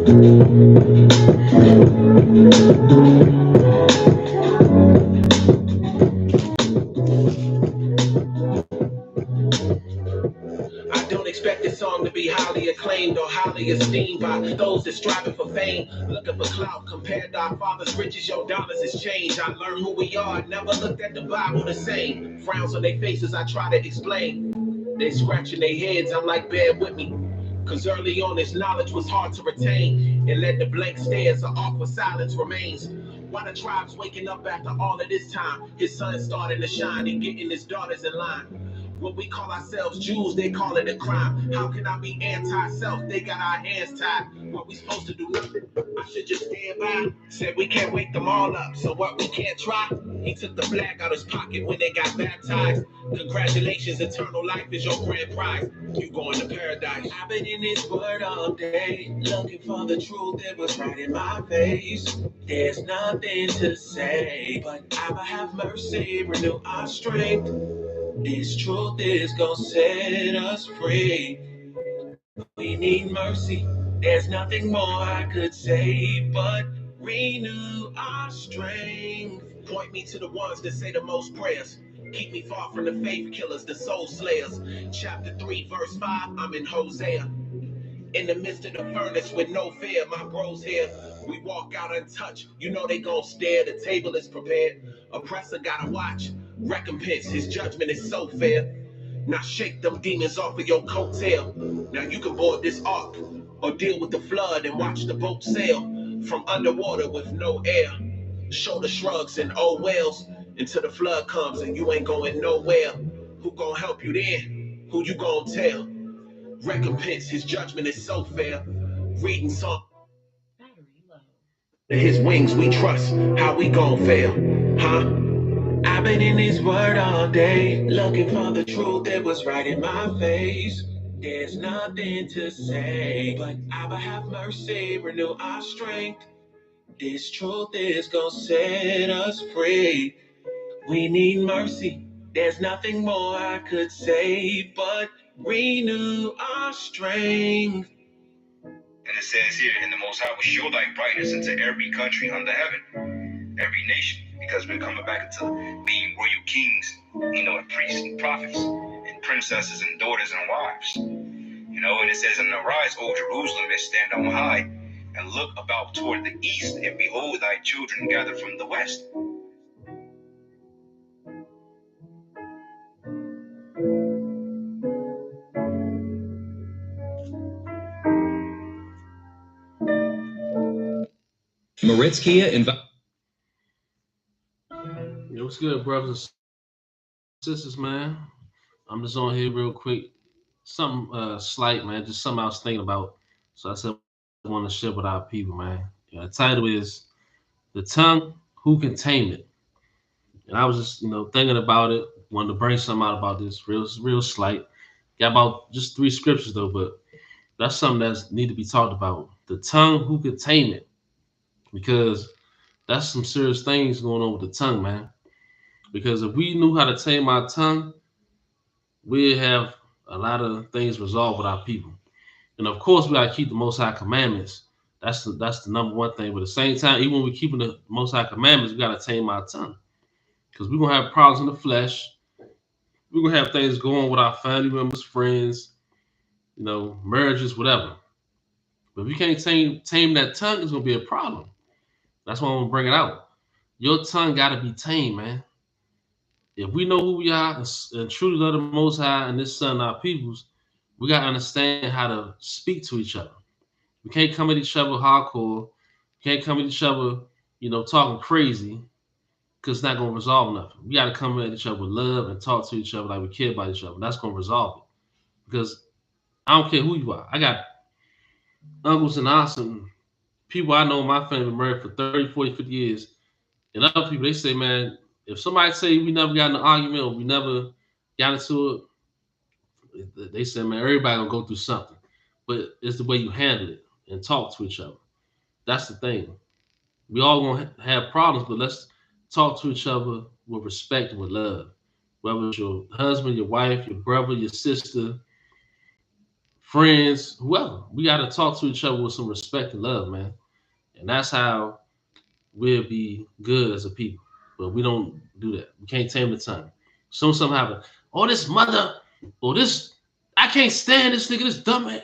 I don't expect this song to be highly acclaimed or highly esteemed by those that striving for fame, looking for clout. Compared to our father's riches, your dollars has changed. I learned who we are, never looked at the Bible the same. Frowns on their faces, I try to explain. They scratching their heads, I'm like, bear with me. Cause early on this knowledge was hard to retain. It led to blank stares, or awkward silence remains. Why the tribe's waking up after all of this time? His sun's starting to shine and getting his daughters in line. What we call ourselves Jews, they call it a crime. How can I be anti-self? They got our hands tied. What we supposed to do nothing? I should just stand by. Said we can't wake them all up. So what we can't try? He took the flag out his pocket when they got baptized. Congratulations, eternal life is your grand prize. You going to paradise. I've been in this word all day, looking for the truth that was right in my face. There's nothing to say, but Abba have mercy, renew our strength. This truth is gonna set us free. We need mercy. There's nothing more I could say, but renew our strength. Point me to the ones that say the most prayers. Keep me far from the faith killers, the soul slayers. Chapter 3, verse 5, I'm in Hosea. In the midst of the furnace with no fear, my bros here. We walk out untouched, you know they gon' stare. The table is prepared. Oppressor gotta watch. Recompense, his judgment is so fair. Now shake them demons off of your coattail. Now you can board this ark or deal with the flood and watch the boat sail from underwater with no air. Shoulder shrugs and oh wells until the flood comes and you ain't going nowhere. Who gon' help you then? Who you gon' tell? Recompense, his judgment is so fair. Reading song. His wings we trust. How we gon' fail? Huh? I've been in his word all day, looking for the truth that was right in my face. There's nothing to say, but Abba have mercy, renew our strength. This truth is gonna set us free. We need mercy. There's nothing more I could say, but renew our strength. And it says here, and the Most High will show thy brightness into every country under heaven, every nation, because we're coming back into being royal kings, and priests and prophets, and princesses and daughters and wives. And it says, and arise, O Jerusalem, and stand on high, and look about toward the east, and behold thy children gather from the west. Moritz Kia Yo, what's good, brothers and sisters, man? I'm just on here real quick. Something slight, man. Just something I was thinking about. So I said I want to share with our people, man. The title is "The Tongue, Who Can Tame It?" And I was just, thinking about it. Wanted to bring something out about this, real slight. Got about just 3 scriptures though, but that's something that need to be talked about. The tongue, who can tame it? Because that's some serious things going on with the tongue, man. Because if we knew how to tame our tongue, we'd have a lot of things resolved with our people. And of course, we gotta keep the Most High commandments. That's the number one thing. But at the same time, even when we're keeping the Most High commandments, we gotta tame our tongue. Because we're gonna have problems in the flesh. We're gonna have things going with our family members, friends, marriages, whatever. But if you can't tame that tongue, it's gonna be a problem. That's why I'm gonna bring it out. Your tongue gotta be tamed, man. If we know who we are and truly love the Most High and this Son, our peoples, we gotta understand how to speak to each other. We can't come at each other hardcore. We can't come at each other, talking crazy, because it's not gonna resolve nothing. We gotta come at each other with love and talk to each other like we care about each other. That's gonna resolve it. Because I don't care who you are. I got uncles and aunts and people I know in my family married for 30, 40, 50 years. And other people, they say, man, if somebody say we never got in an argument or we never got into it, they say, man, everybody gonna go through something. But it's the way you handle it and talk to each other. That's the thing. We all gonna have problems, but let's talk to each other with respect and with love. Whether it's your husband, your wife, your brother, your sister, friends, whoever. We got to talk to each other with some respect and love, man. And that's how we'll be good as a people. But we don't do that. We can't tame the tongue. Soon something happen. Oh, this mother, or this, I can't stand this nigga, this dumb.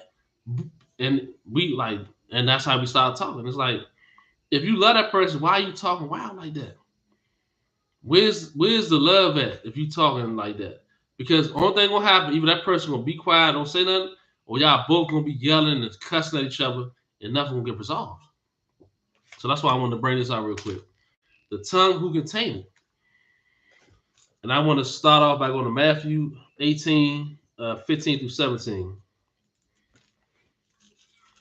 And we like, and that's how we start talking. It's like, if you love that person, why are you talking wild like that? Where's the love at if you talking like that? Because only thing gonna happen, either that person gonna be quiet, don't say nothing, or y'all both gonna be yelling and cussing at each other, and nothing gonna get resolved. So that's why I wanted to bring this out real quick. The tongue who can tame it. And I want to start off by going to Matthew 18, 15 through 17.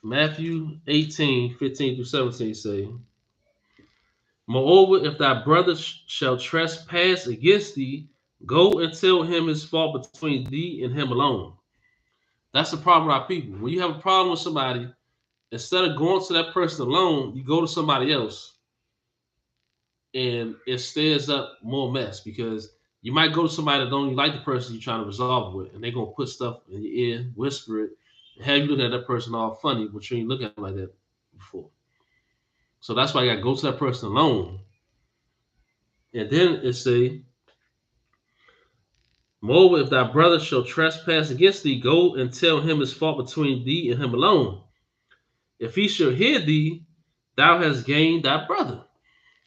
Matthew 18, 15 through 17 say, moreover, if thy brother shall trespass against thee, go and tell him his fault between thee and him alone. That's the problem with our people. When you have a problem with somebody, instead of going to that person alone, you go to somebody else, and it stirs up more mess because you might go to somebody that don't even like the person you're trying to resolve with, and they're gonna put stuff in your ear, whisper it, and have you look at that person all funny, but you ain't looking at them like that before. So that's why you gotta go to that person alone. And then it say, moreover, if thy brother shall trespass against thee, go and tell him his fault between thee and him alone. If he shall hear thee, thou hast gained thy brother.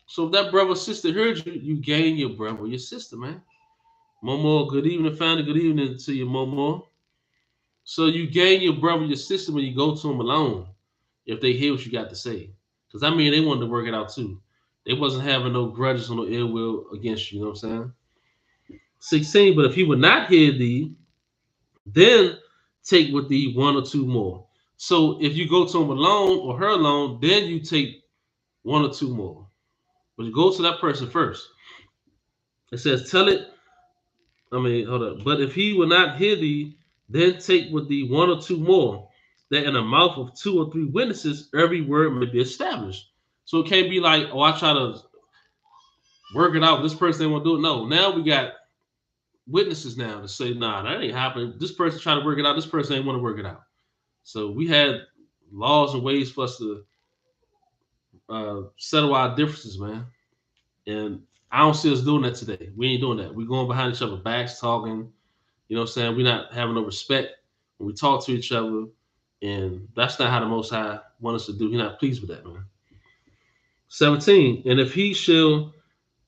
So if that brother or sister heard you, you gain your brother or your sister, man. Momo, good evening, family. Good evening to you, Momo. So you gain your brother, your sister when you go to them alone, if they hear what you got to say. Because I mean, they wanted to work it out too. They wasn't having no grudges or no ill will against you, you know what I'm saying? 16, but if he would not hear thee, then take with thee one or two more. So if you go to him alone or her alone, then you take one or two more. But you go to that person first. It says, tell it. Hold up. But if he will not hear thee, then take with thee one or two more, that in the mouth of two or three witnesses, every word may be established. So it can't be like, oh, I try to work it out. This person ain't want to do it. No, now we got witnesses now to say, nah, that ain't happening. This person trying to work it out. This person ain't want to work it out. So we had laws and ways for us to settle our differences, man. And I don't see us doing that today. We ain't doing that. We going behind each other's backs talking. You know what I'm saying? We're not having no respect when we talk to each other. And that's not how the Most High want us to do. He's not pleased with that, man. 17. And if he shall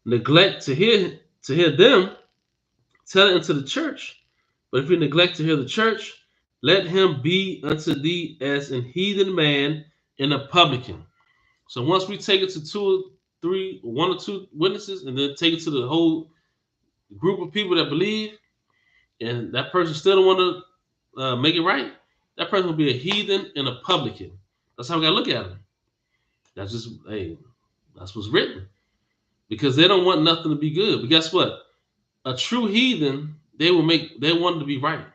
neglect to hear them, tell it unto the church. But if he neglect to hear the church, let him be unto thee as an heathen man and a publican. So once we take it to two or three, one or two witnesses, and then take it to the whole group of people that believe, and that person still don't want to make it right, that person will be a heathen and a publican. That's how we gotta look at them. That's just, hey, that's what's written. Because they don't want nothing to be good. But guess what? A true heathen, they want it to be right.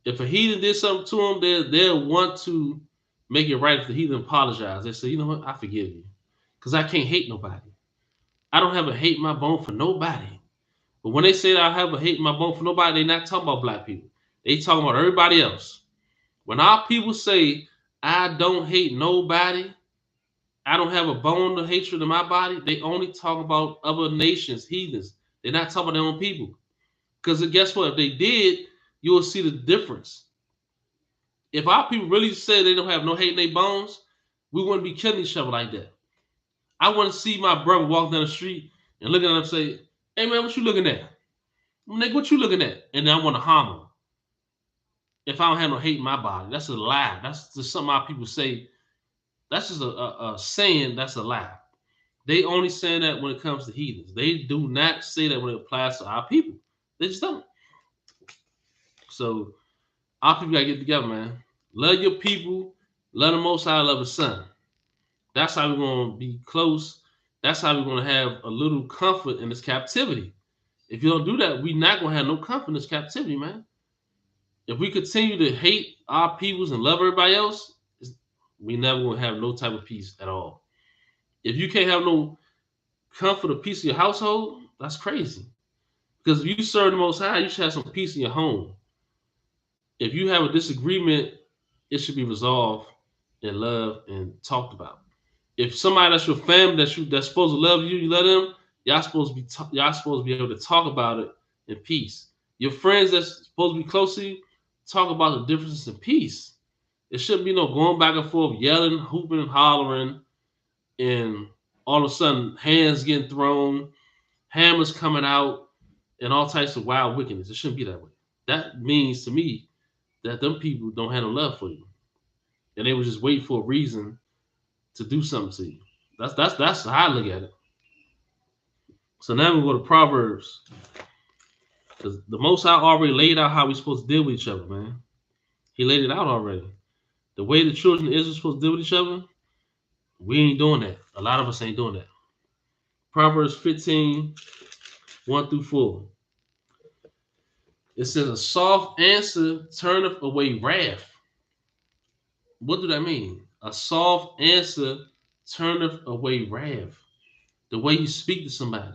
If a heathen did something to them, they'll want to make it right. If the heathen apologize, they say, you know what, I forgive you. Because I can't hate nobody. I don't have a hate in my bone for nobody. But when they say that I have a hate in my bone for nobody, they're not talking about black people. They talking about everybody else. When our people say, I don't hate nobody, I don't have a bone of hatred in my body, they only talk about other nations, heathens. They're not talking about their own people. Because guess what? If they did, you will see the difference. If our people really said they don't have no hate in their bones, we wouldn't be killing each other like that. I want to see my brother walk down the street and look at him and say, hey man, what you looking at? Nigga, what you looking at? And then I want to harm him. If I don't have no hate in my body, that's a lie. That's just something our people say. That's just a saying. That's a lie. They only say that when it comes to heathens. They do not say that when it applies to our people. They just don't. So our people gotta get together, man. Love your people. Love the Most High. Love the Son. That's how we're gonna be close. That's how we're gonna have a little comfort in this captivity. If you don't do that, we're not gonna have no comfort in this captivity, man. If we continue to hate our peoples and love everybody else, we never gonna have no type of peace at all. If you can't have no comfort or peace in your household, that's crazy. Because if you serve the Most High, you should have some peace in your home. If you have a disagreement, it should be resolved in love and talked about. If somebody that's your family that's supposed to love you, you love them. Y'all supposed to be able to talk about it in peace. Your friends that's supposed to be close to you, talk about the differences in peace. It shouldn't be no going back and forth, yelling, hooping, and hollering, and all of a sudden hands getting thrown, hammers coming out, and all types of wild wickedness. It shouldn't be that way. That means to me that them people don't have no love for you, and they would just wait for a reason to do something to you. That's how I look at it. So now we go to Proverbs, because the Most High already laid out how we supposed to deal with each other, man. He laid it out already. The way the children of Israel are supposed to deal with each other, we ain't doing that. A lot of us ain't doing that. Proverbs 15, 1 through 4. It says, a soft answer turneth away wrath. What do that mean? A soft answer turneth away wrath. The way you speak to somebody,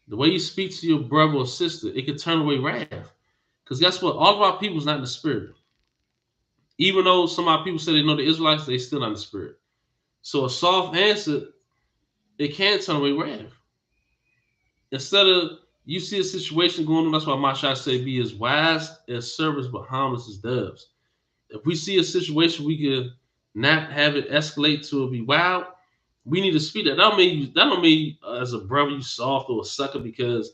the way you speak to your brother or sister, it can turn away wrath. Because guess what? All of our people is not in the spirit. Even though some of our people say they know the Israelites, they still not in the spirit. So a soft answer, it can turn away wrath. Instead of you see a situation going on, that's why Masha say be as wise as serpents but harmless as doves. If we see a situation we can not have it escalate to be wild, we need to speak that. That don't mean as a brother you soft or a sucker because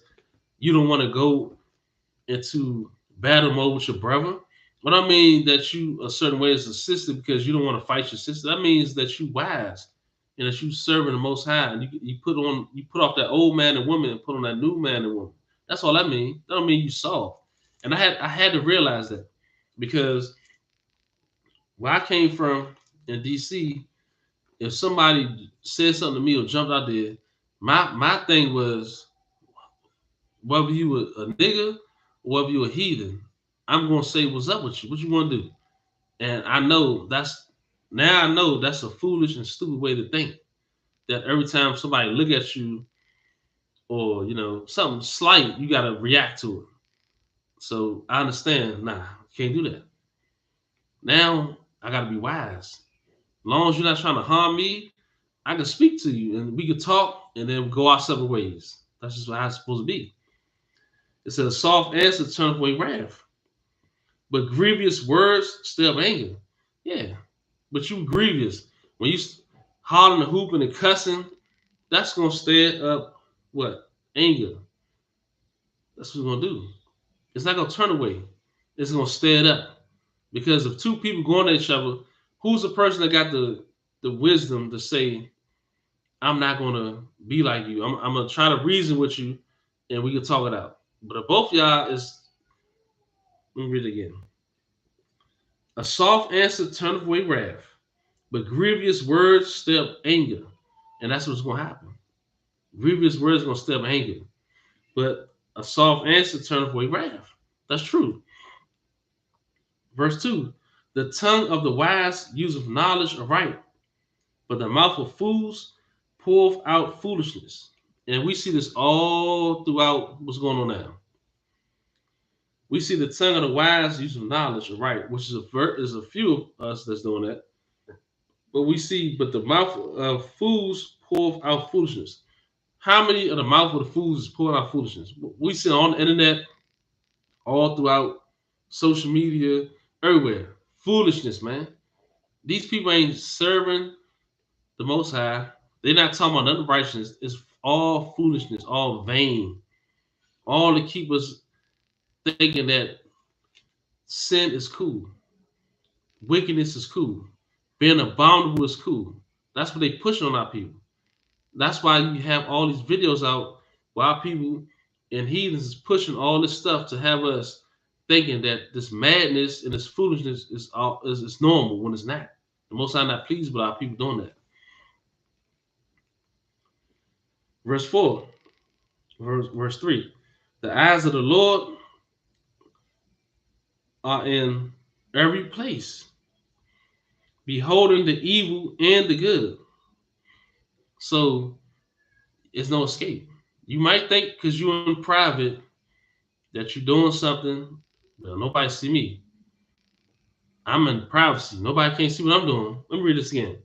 you don't want to go into battle mode with your brother. But I mean that you a certain way as a sister because you don't want to fight your sister. That means that you wise and that you serving the Most High. And you put off that old man and woman and put on that new man and woman. That's all that means. That don't mean you soft. And I had to realize that because where I came from in DC, if somebody said something to me or jumped out there, my thing was whether you were a nigga or whether you a heathen, I'm gonna say what's up with you. What you want to do? And I know that's a foolish and stupid way to think. That every time somebody look at you or something slight, you gotta react to it. So I understand. Nah, can't do that. Now I gotta be wise. As long as you're not trying to harm me, I can speak to you and we can talk and then go our separate ways. That's just how it's supposed to be. It says a soft answer turns away wrath, but grievous words stir up anger. Yeah, but you grievous when you hollering and hooping and cussing. That's gonna stir up what anger. That's what it's gonna do. It's not gonna turn away. It's gonna stir it up because if two people going at each other, who's the person that got the wisdom to say, "I'm not gonna be like you. I'm gonna try to reason with you, and we can talk it out." But if both y'all is, let me read it again. A soft answer turneth away wrath, but grievous words stir up anger. And that's what's going to happen. Grievous words are going to stir up anger. But a soft answer turneth away wrath. That's true. Verse 2. The tongue of the wise useth knowledge aright, but the mouth of fools poureth out foolishness. And we see this all throughout what's going on now. We see the tongue of the wise using knowledge aright, which is a few of us that's doing that. But the mouth of fools pour out foolishness. How many of the mouth of the fools is pouring out foolishness? We see on the internet, all throughout social media, everywhere. Foolishness, man. These people ain't serving the Most High. They're not talking about nothing righteousness. It's all foolishness, all vain, all to keep us thinking that sin is cool, wickedness is cool, being abominable is cool. That's what they push on our people. That's why you have all these videos out while people and heathens is pushing all this stuff to have us thinking that this madness and this foolishness is normal when it's not. The Most High not pleased with our people doing that. Verse 4, verse 3. The eyes of the Lord are in every place, beholding the evil and the good. So it's no escape. You might think because you're in private that you're doing something Now, nobody see me. I'm in privacy. Nobody can't see what I'm doing. Let me read this again.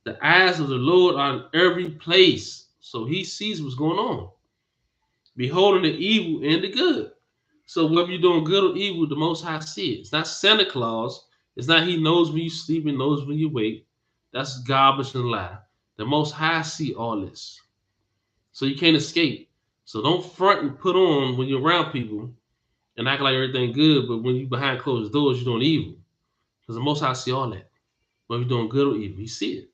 The eyes of the Lord are in every place, so he sees what's going on, beholding the evil and the good. So whether you're doing good or evil, the Most High see it. It's not Santa Claus. It's not he knows when you sleep and knows when you wake. That's garbage and lie. The Most High see all this, so you can't escape. So don't front and put on when you're around people and act like everything good, but when you behind closed doors, you're doing evil. Because the Most High see all that. Whether you're doing good or evil, he see it.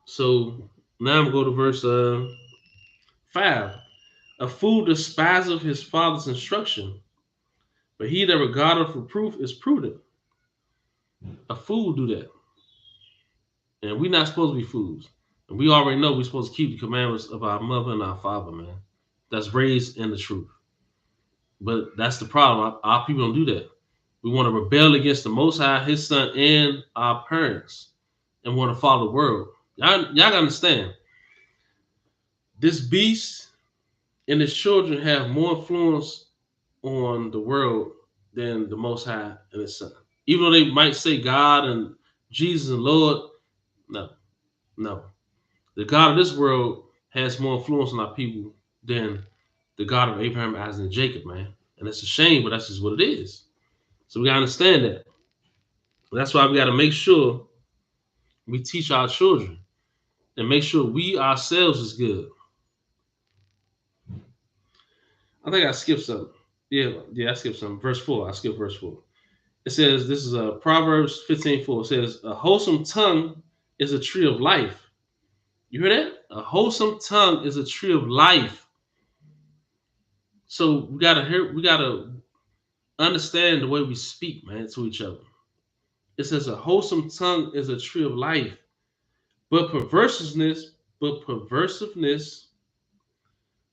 So now I'm going to go to verse 5. A fool despiseth his father's instruction, but he that regardeth reproof is prudent. A fool do that. And we're not supposed to be fools. And we already know we're supposed to keep the commandments of our mother and our father, man. That's raised in the truth. But that's the problem. Our people don't do that. We want to rebel against the Most High, his son, and our parents, and want to follow the world. Y'all gotta understand. This beast and his children have more influence on the world than the Most High and his son. Even though they might say God and Jesus and Lord, no, no. The God of this world has more influence on our people than the God of Abraham, Isaac, and Jacob, man. And it's a shame, but that's just what it is. So we gotta understand that. That's why we gotta make sure we teach our children and make sure we ourselves is good. I think I skipped something. Yeah, I skipped something. Verse 4. I skipped verse 4. It says, this is Proverbs 15:4. It says, a wholesome tongue is a tree of life. You hear that? A wholesome tongue is a tree of life. So we gotta understand the way we speak, man, to each other. It says a wholesome tongue is a tree of life, but perversiveness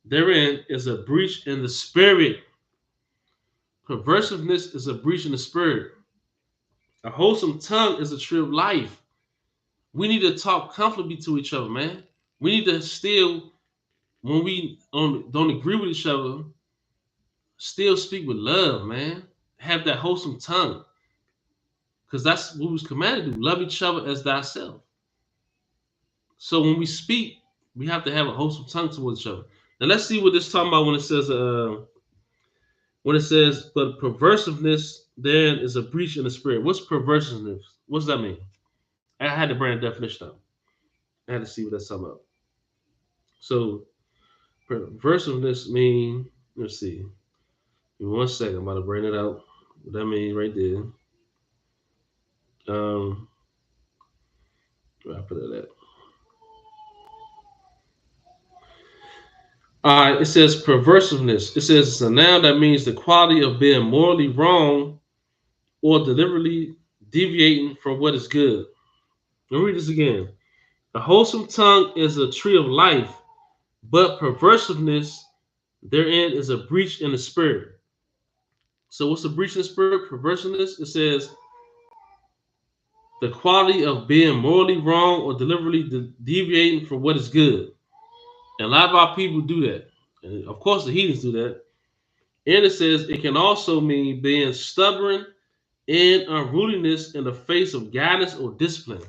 therein is a breach in the spirit. Perversiveness is a breach in the spirit. A wholesome tongue is a tree of life. We need to talk comfortably to each other, man. We need to still, when we don't agree with each other, still speak with love, man. Have that wholesome tongue. Because that's what we was commanded to do. Love each other as thyself. So when we speak, we have to have a wholesome tongue towards each other. Now let's see what this is talking about when it says, but perversiveness then is a breach in the spirit. What's perversiveness? What does that mean? I had to bring a definition up. I had to see what that's talking about. So perversiveness mean, let's see. Give me 1 second. I'm about to bring it out. What that means right there. Where I put it at? All right, it says perversiveness. It says it's a noun that means the quality of being morally wrong or deliberately deviating from what is good. Let me read this again. A wholesome tongue is a tree of life, but perversiveness therein is a breach in the spirit. So what's the breach in the spirit? Perversiveness. It says the quality of being morally wrong or deliberately deviating from what is good. And a lot of our people do that. And of course, the heathens do that. And it says it can also mean being stubborn and unruliness in the face of guidance or discipline.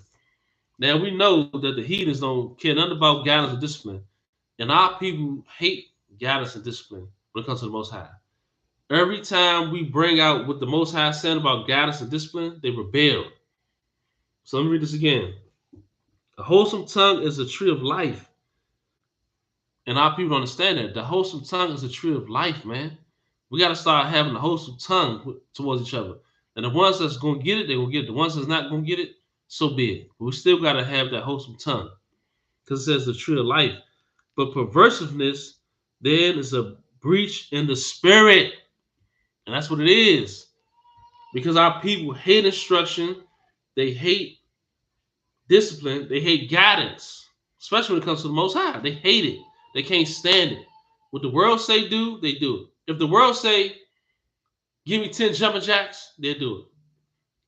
Now we know that the heathens don't care nothing about guidance or discipline. And our people hate guidance and discipline when it comes to the Most High. Every time we bring out what the Most High said about guidance and discipline, they rebel. So let me read this again. A wholesome tongue is a tree of life. And our people don't understand that. The wholesome tongue is a tree of life, man. We got to start having a wholesome tongue towards each other. And the ones that's going to get it, they're going to get it. The ones that's not going to get it, so be it. But we still got to have that wholesome tongue. Because it says the tree of life. But perversiveness then is a breach in the spirit. And that's what it is. Because our people hate instruction. They hate discipline. They hate guidance. Especially when it comes to the Most High. They hate it. They can't stand it. What the world say do, they do it. If the world say, give me 10 jumping jacks, they'll do it.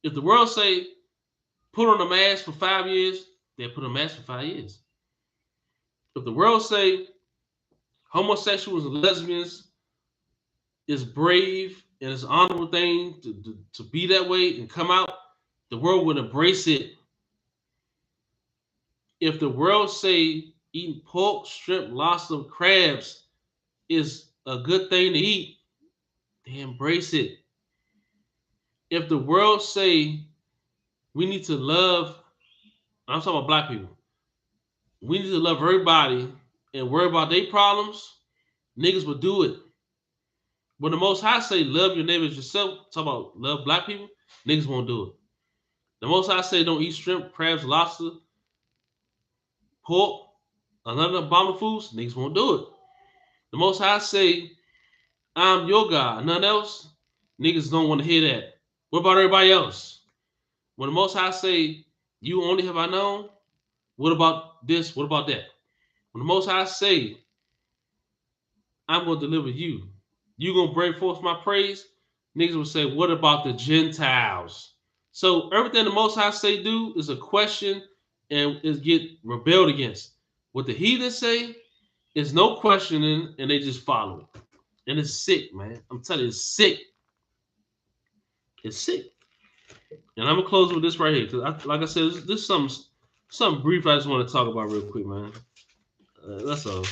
If the world say, put on a mask for 5 years, they'll put on a mask for 5 years. If the world say, homosexuals and lesbians it's brave and it's an honorable thing to be that way and come out, the world would embrace it. If the world say eating pork, shrimp, lobster, crabs is a good thing to eat, they embrace it. If the world say we need to love, I'm talking about black people, we need to love everybody and worry about their problems, niggas will do it. When the Most High say love your neighbors yourself, talk about love black people, niggas won't do it. The Most High say don't eat shrimp, crabs, lobster, pork, another abominable foods, niggas won't do it. The Most High say I'm your God, none else, niggas don't want to hear that. What about everybody else? When the Most High say you only have I known, what about this? What about that? When the Most High say I'm going to deliver you, you going to bring forth my praise, niggas will say, what about the Gentiles? So everything the Most High say do is a question and is get rebelled against. What the heathens say is no questioning and they just follow it. And it's sick, man. I'm telling you, it's sick. It's sick. And I'm gonna close with this right here because, like I said, this is something brief. I just want to talk about real quick, man. That's all.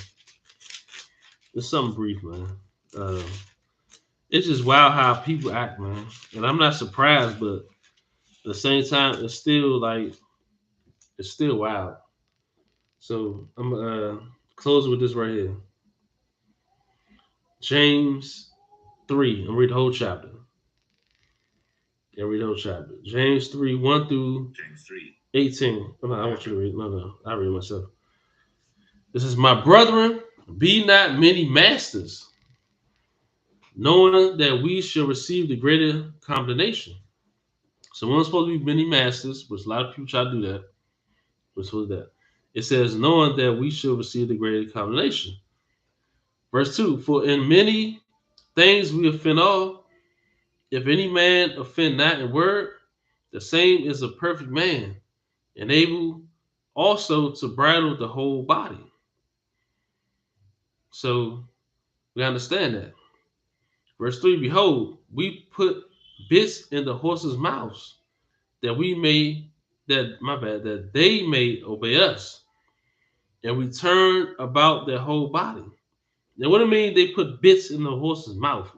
It's something brief, man. Uh, it's just wild how people act, man. And I'm not surprised, but at the same time, it's still wild. So I'm close with this right here. James 3. I'm read the whole chapter. Yeah, read the whole chapter. James 3, 1 through James 3. 18. No, I want you to read. No, I read myself. This is my brethren, be not many masters, knowing that we shall receive the greater condemnation. So we're not supposed to be many masters, which a lot of people try to do that. Which was that? It says, knowing that we shall receive the greater condemnation. Verse 2, for in many things we offend all. If any man offend not in word, the same is a perfect man, and able also to bridle the whole body. So we understand that. Verse 3, behold, we put bits in the horses' mouths that we may, that they may obey us. And we turn about their whole body. Now, what do you mean they put bits in the horse's mouth?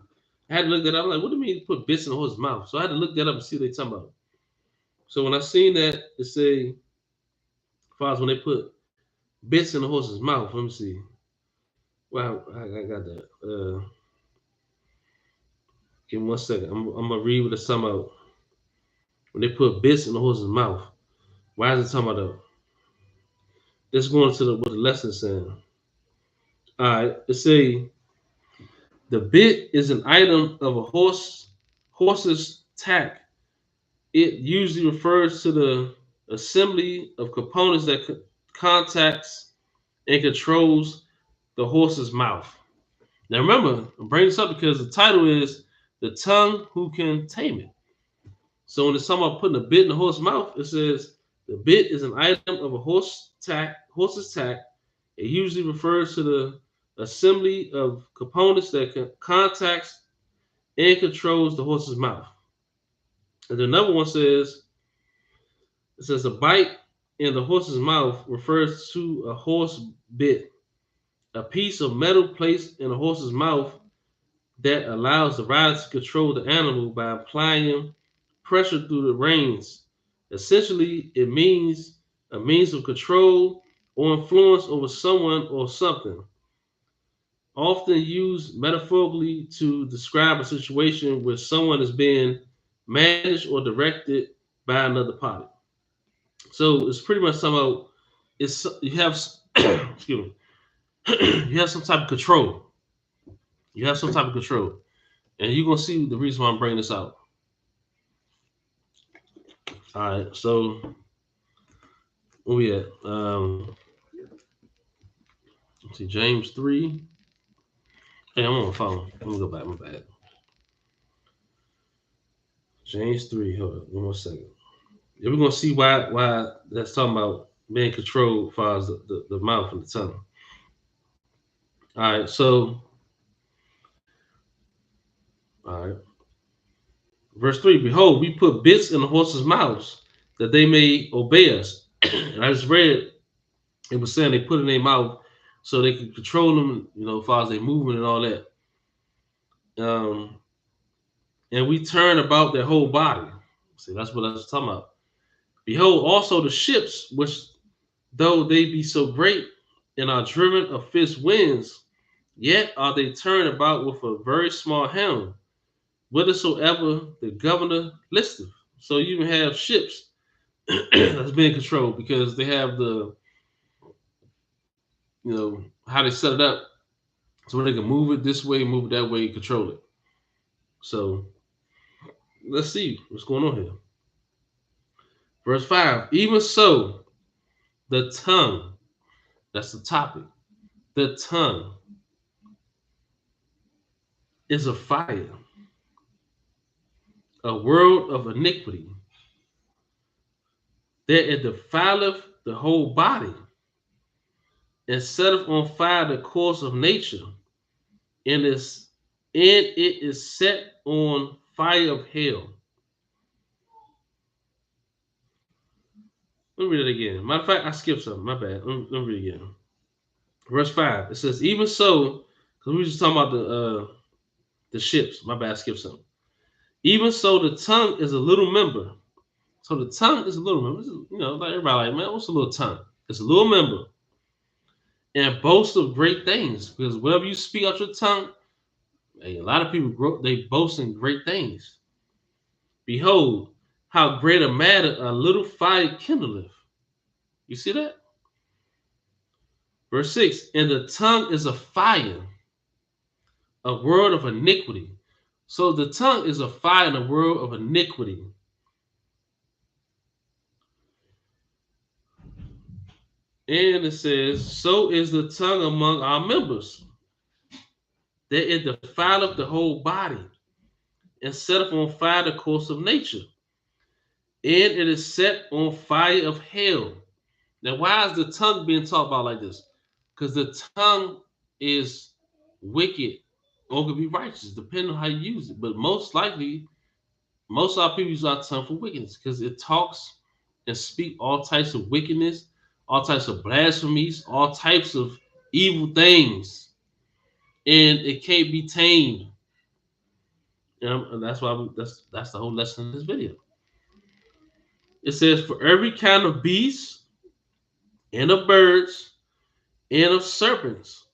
I had to look that up. I'm like, what do you mean put bits in the horse's mouth? So I had to look that up and see what they talking about. So when I seen that, it say, as far as when they put bits in the horse's mouth, let me see. Wow, I got that. Give me 1 second. I'm gonna read what it's talking about. When they put bits in the horse's mouth, why is it talking about that? Let's go into what the lesson is saying. All right, it say the bit is an item of a horse's tack. It usually refers to the assembly of components that contacts and controls the horse's mouth. Now remember, I'm bringing this up because the title is "The Tongue Who Can Tame It." So when it's talking about putting a bit in the horse's mouth, it says the bit is an item of a horse's tack. It usually refers to the assembly of components that contacts and controls the horse's mouth. And another one says, it says a bite in the horse's mouth refers to a horse bit, a piece of metal placed in a horse's mouth that allows the rider to control the animal by applying pressure through the reins. Essentially, it means a means of control or influence over someone or something, often used metaphorically to describe a situation where someone is being managed or directed by another party. So it's pretty much talking about it's you have excuse me, you have some type of control. You have some type of control, and you're gonna see the reason why I'm bringing this out. All right, so where we at? Let's see, James 3. Hey, I'm on my phone. Let me go back. My bad. James 3. Hold on, 1 second. Yeah, we're gonna see why that's talking about being controlled as far as the mouth and the tongue. All right, so All right. Verse 3, behold, we put bits in the horses' mouths that they may obey us. And I just read, it was saying they put it in their mouth so they could control them, as far as their movement and all that. And we turn about their whole body. See, that's what I was talking about. Behold, also the ships, which though they be so great and are driven of fierce winds, yet are they turned about with a very small helm, whithersoever the governor listeth. So you even have ships that's being controlled because they have how they set it up so they can move it this way, move it that way, control it. So let's see what's going on here. Verse 5, even so, the tongue, that's the topic, the tongue is a fire, a world of iniquity, that it defileth the whole body, and setteth on fire the course of nature, and it is set on fire of hell. Let me read it again. Matter of fact, I skipped something. My bad. Let me read it again. Verse 5. It says, even so, because we were just talking about the ships. My bad, I skipped something. Even so, the tongue is a little member. So the tongue is a little member. Like everybody, like, man, what's a little tongue? It's a little member. And boast of great things. Because wherever you speak out your tongue, a lot of people they boast in great things. Behold, how great a matter a little fire kindleth. You see that? Verse 6, and the tongue is a fire, a world of iniquity. So the tongue is a fire in a world of iniquity. And it says, so is the tongue among our members, that it defileth the whole body, and setteth on fire the course of nature, and it is set on fire of hell. Now, why is the tongue being talked about like this? Because the tongue is wicked or could be righteous, depending on how you use it. But most likely, most of our people use our tongue for wickedness because it talks and speak all types of wickedness, all types of blasphemies, all types of evil things, and it can't be tamed. And that's why that's the whole lesson in this video. It says, for every kind of beast and of birds and of serpents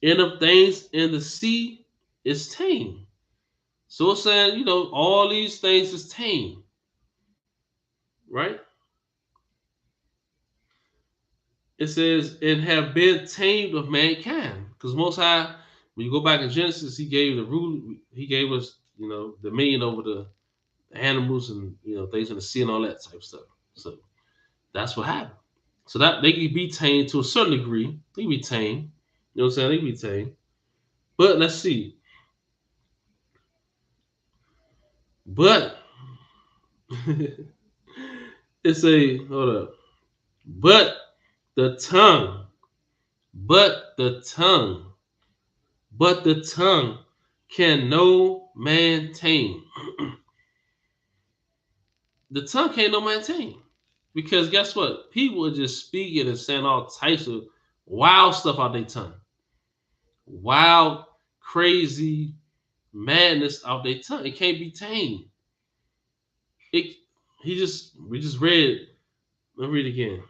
and of things in the sea is tame. So it's saying, all these things is tame, right? It says, and have been tamed of mankind. Because Most High, when you go back in Genesis, he gave the rule, he gave us, dominion over the animals and, things in the sea and all that type of stuff. So that's what happened. So that they can be tamed to a certain degree. They can be tamed. You know what I'm saying? They can be tamed. But let's see. But it's hold up. But the tongue, but the tongue, but the tongue can no man tame. The tongue can't no man tame. Because guess what? People are just speaking and saying all types of wild stuff out their tongue. Wild, crazy madness out their tongue. It can't be tamed. We just read. Let me read again.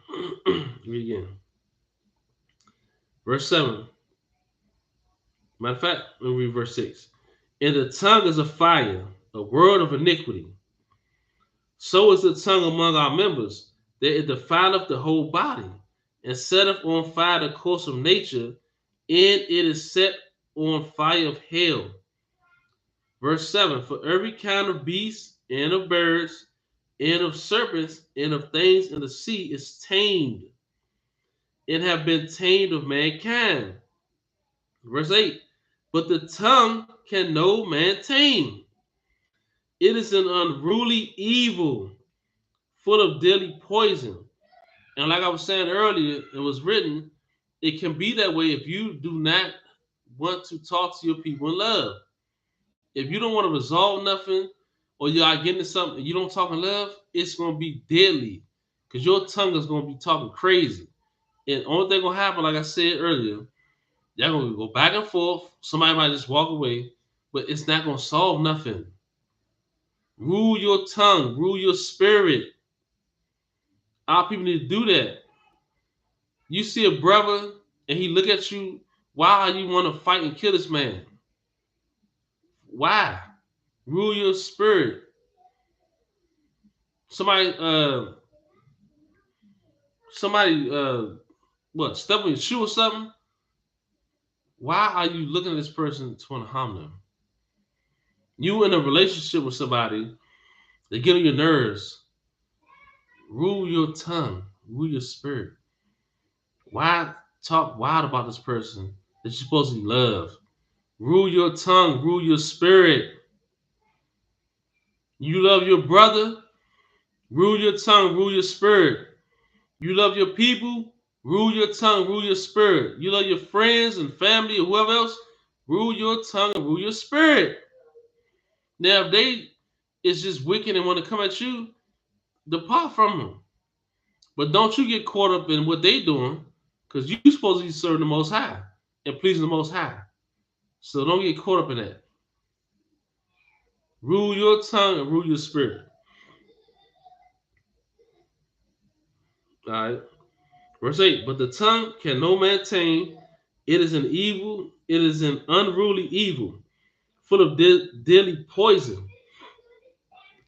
Read again. Verse 7. Matter of fact, let me read verse 6. And the tongue is a fire, a world of iniquity. So is the tongue among our members, that it defileth the whole body, and setteth on fire the course of nature, and it is set on fire of hell. Verse 7. For every kind of beast, and of birds, and of serpents, and of things in the sea is tamed, and have been tamed of mankind. Verse 8. But the tongue can no man tame. It is an unruly evil, full of deadly poison. And like I was saying earlier, it was written, it can be that way if you do not want to talk to your people in love. If you don't want to resolve nothing, or you are getting something and you don't talk in love, it's gonna be deadly. Cause your tongue is gonna be talking crazy. And only thing gonna happen, like I said earlier, y'all gonna go back and forth. Somebody might just walk away, but it's not gonna solve nothing. Rule your tongue, rule your spirit. Our people need to do that. You see a brother and he look at you, why you want to fight and kill this man? Why? Rule your spirit. Somebody, what, step on your shoe or something? Why are you looking at this person to want to harm them? You in a relationship with somebody, they get on your nerves. Rule your tongue, rule your spirit. Why talk wild about this person that you're supposed to love? Rule your tongue, rule your spirit. You love your brother, rule your tongue, rule your spirit. You love your people, rule your tongue, rule your spirit. You love your friends and family or whoever else, rule your tongue and rule your spirit. Now, if they is just wicked and want to come at you, depart from them. But don't you get caught up in what they doing, because you supposed to be serving the Most High and pleasing the Most High. So don't get caught up in that. Rule your tongue and rule your spirit. All right. Verse 8. But the tongue can no man tame. It is an evil. It is an unruly evil, full of deadly poison.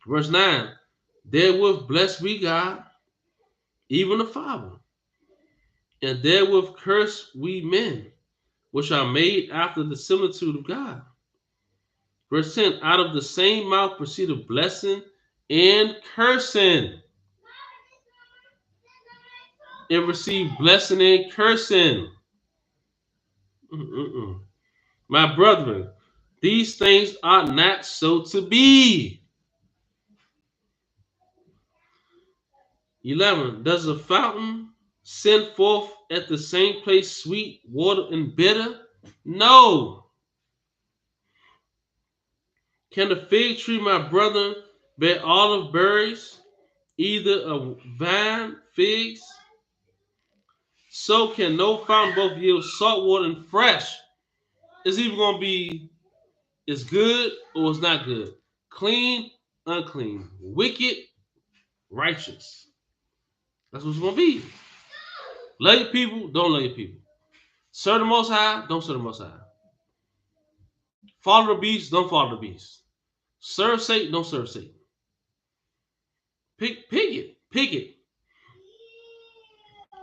Verse 9. Therewith bless we God, even the Father. And therewith curse we men, which are made after the similitude of God. Verse 10. Out of the same mouth proceedeth blessing and cursing. It received blessing and cursing. Mm-mm-mm. My brethren, these things are not so to be. 11. Does a fountain send forth at the same place sweet water and bitter? No. Can the fig tree, my brother, bear olive berries, either a vine figs? So can no fountain both yield salt water and fresh. It's either going to be it's good or it's not good. Clean, unclean. Wicked, righteous. That's what it's going to be. Love your people, don't love your people. Serve the Most High, don't serve the Most High. Follow the beast, don't follow the beast. Serve Satan, don't serve Satan. Pick it. Pick it.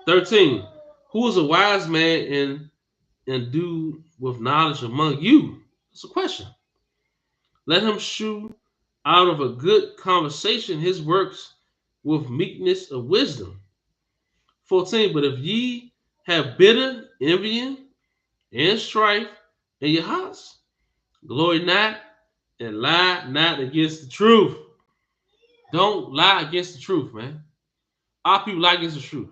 13. Who is a wise man and do with knowledge among you? It's a question. Let him shew out of a good conversation his works with meekness of wisdom. 14. But if ye have bitter envying and strife in your hearts, glory not and lie not against the truth. Don't lie against the truth, man. Our people lie against the truth.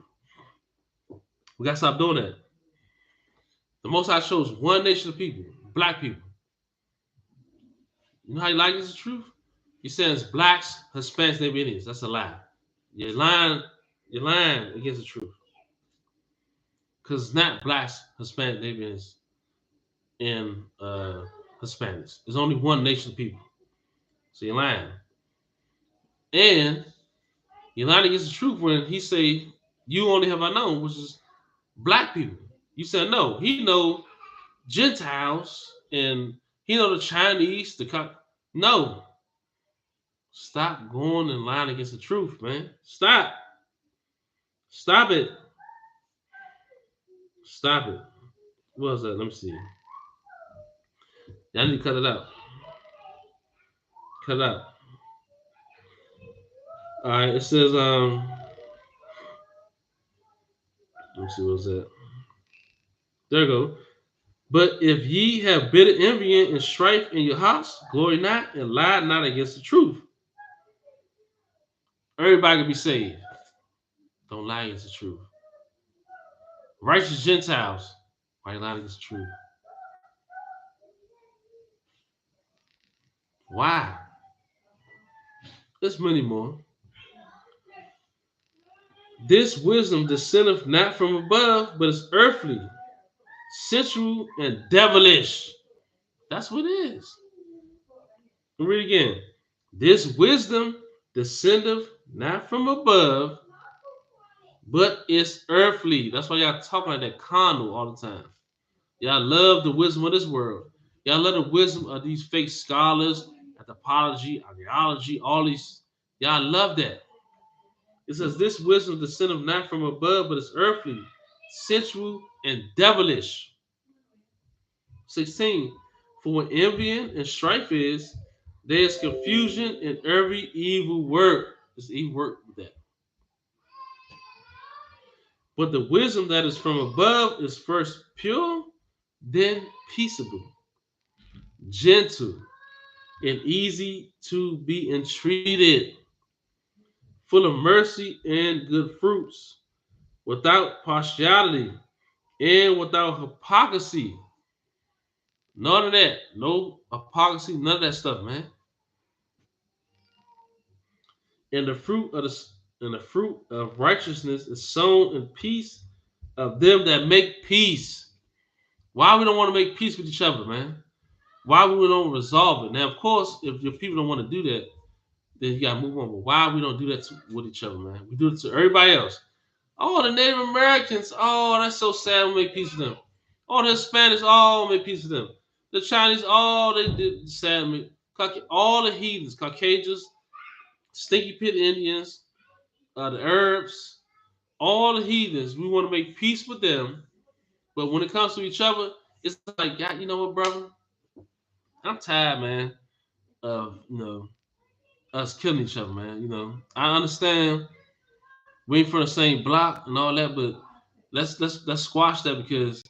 We got to stop doing that. The Most High shows one nation of people, black people. You know how you lie against the truth? He says blacks, Hispanics, Native Indians. That's a lie. You're lying against the truth. Because it's not blacks, Hispanic, Native Indians, and Hispanics. There's only one nation of people. So you're lying. And you're lying against the truth when he say, you only have I known, which is black people. You said no. He know Gentiles and he know the Chinese, no. Stop going and lying against the truth, man. Stop. Stop it. Stop it. What was that? Let me see. I need to cut it out. Cut it out. All right, it says, let me see, what was that? There you go. But if ye have bitter envy and strife in your hearts, glory not and lie not against the truth. Everybody can be saved. Don't lie against the truth. Righteous Gentiles, why you lie against the truth? Why? There's many more. This wisdom descendeth not from above, but is earthly, sensual, and devilish. That's what it is. Read again. This wisdom descendeth not from above, but is earthly. That's why y'all talking like that carnal all the time. Y'all love the wisdom of this world. Y'all love the wisdom of these fake scholars, anthropology, archaeology, all these. Y'all love that. It says, this wisdom descendeth not from above, but is earthly, sensual, and devilish. 16. For where envying and strife is, there is confusion in every evil work. There's evil work with that. But the wisdom that is from above is first pure, then peaceable, gentle, and easy to be entreated, full of mercy and good fruits, without partiality and without hypocrisy. None of that. No hypocrisy, none of that stuff, man. And the fruit of righteousness is sown in peace of them that make peace. Why we don't want to make peace with each other, man? Why we don't resolve it? Now, of course, if your people don't want to do that, then you gotta move on. But why we don't do that with each other, man? We do it to everybody else. Oh, the Native Americans. Oh, that's so sad. We make peace with them. Oh, the Spanish. Oh, make peace with them. The Chinese. Oh, they did sad. All the heathens, Caucasians, Stinky Pit Indians, the Arabs, all the heathens. We want to make peace with them. But when it comes to each other, it's like, God, you know what, brother? I'm tired, man, of us killing each other, man. I understand we ain't from the same block and all that, but let's squash that, because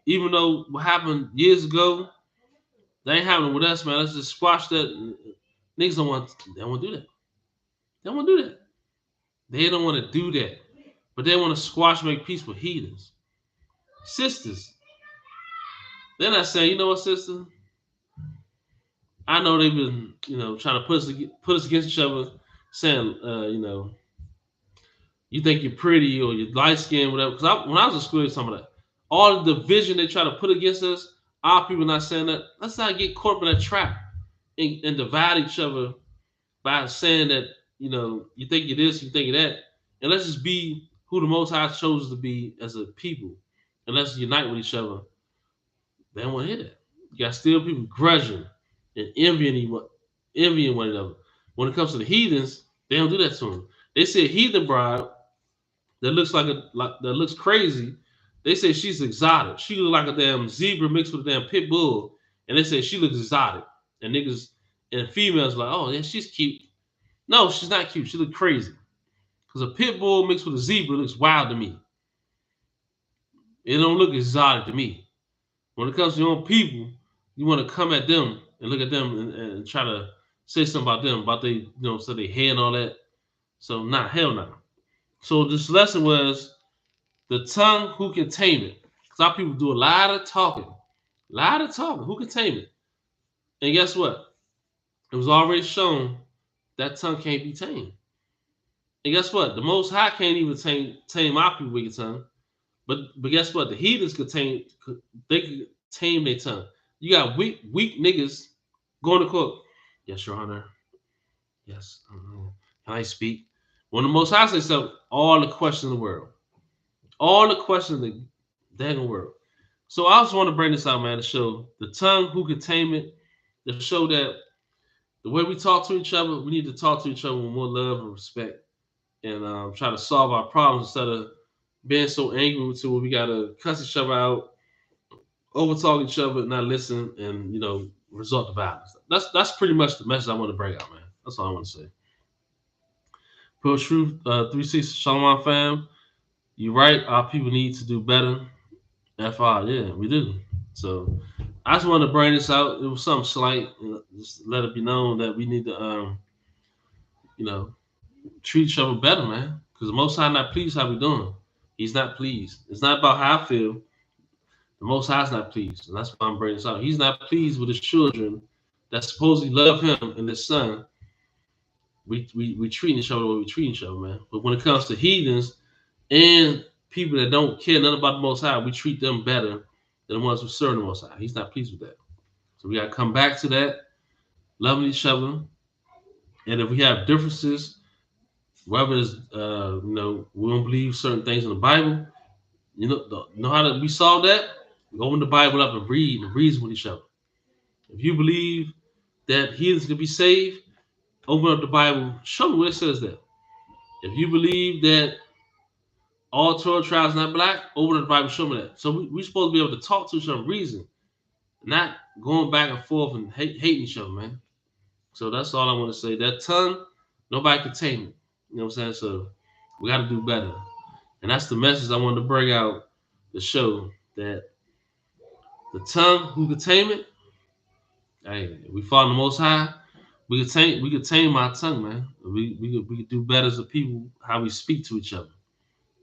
even though what happened years ago, they ain't happening with us, man. Let's just squash that. Niggas they don't want to do that. They don't want to do that. They don't want to do that. But they want to squash, make peace with heathens. Sisters. They're not saying, you know what, sister? I know they've been, trying to put us against each other, saying, you think you're pretty or you're light skinned, whatever. Because when I was in school, some of that, all the division they try to put against us, our people not saying that. Let's not get caught up in that trap and divide each other by saying that, you think you're this, you think you're that. And let's just be who the Most High chose to be as a people. And let's unite with each other. They don't want to hear that. You got still people grudging and envying one another. When it comes to the heathens, they don't do that to them. They say a heathen bride that looks crazy. They say she's exotic. She look like a damn zebra mixed with a damn pit bull, and they say she looks exotic. And niggas and females like, oh yeah, she's cute. No, she's not cute. She look crazy. Because a pit bull mixed with a zebra looks wild to me. It don't look exotic to me. When it comes to your own people, you want to come at them and look at them and try to say something about them, about they, so they hair and all that. So nah, hell no. Nah. So this lesson was the tongue, who can tame it? Because our people do a lot of talking. Who can tame it? And guess what? It was already shown that tongue can't be tamed. And guess what? The Most High can't even tame our people wicked tongue. But guess what? The heathens could tame their tongue. You got weak niggas going to court. Yes, Your Honor. Yes. Can I speak? When the Most High says something, all the questions in the world. All the questions in the dang world. So I just want to bring this out, man, to show the tongue, who can tame it, to show that the way we talk to each other, we need to talk to each other with more love and respect, and try to solve our problems instead of being so angry to where we got to cuss each other out, overtalk each other, not listen, and resort to violence. That's pretty much the message I want to bring out, man. That's all I want to say. Pure Truth 360 Shalom fam. You're right. Our people need to do better. FR, yeah, we do. So I just wanted to bring this out. It was something slight. Just let it be known that we need to, treat each other better, man. Because the Most High not pleased how we doing. He's not pleased. It's not about how I feel. The Most High's not pleased, and that's why I'm bringing this out. He's not pleased with his children that supposedly love him and his son, we treat each other the way we treat each other, man. But when it comes to heathens and people that don't care nothing about the Most High, we treat them better than the ones who serve the Most High. He's not pleased with that. So we got to come back to that, loving each other. And if we have differences, whether it's, we don't believe certain things in the Bible, know how to we solve that? Go in the Bible up and read and reason with each other. If you believe that heathens can be saved, open up the Bible, show me where it says that. If you believe that all 12 tribes not black, open up the Bible, show me that. So we're supposed to be able to talk to each other, reason, not going back and forth and hating each other, man. So that's all I want to say. That tongue, nobody can tame it. You know what I'm saying? So we got to do better. And that's the message I wanted to bring out the show, that the tongue, who can tame it? Hey, we follow the Most High. We could tame our tongue, man. We could do better as a people, how we speak to each other,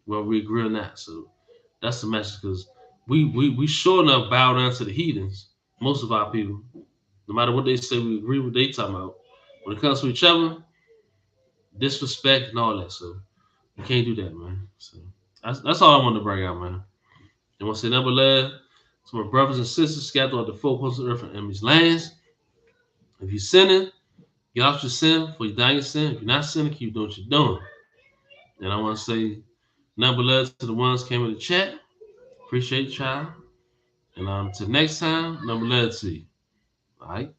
whether we agree or not. So that's the message, because we sure enough bow down to the heathens. Most of our people, no matter what they say, we agree with what they talking about. When it comes to each other, disrespect and all that. So you can't do that, man. So that's all I wanted to bring out, man. And want to say number 11 to my brothers and sisters scattered on the four corners of the earth and enemy's lands. If you're sinning, get off your sin for you die in your sin. If you're not sinning, keep doing what you're doing. And I want to say number 11 to the ones came in the chat. Appreciate you, child. And until next time, number 11 to you. All right.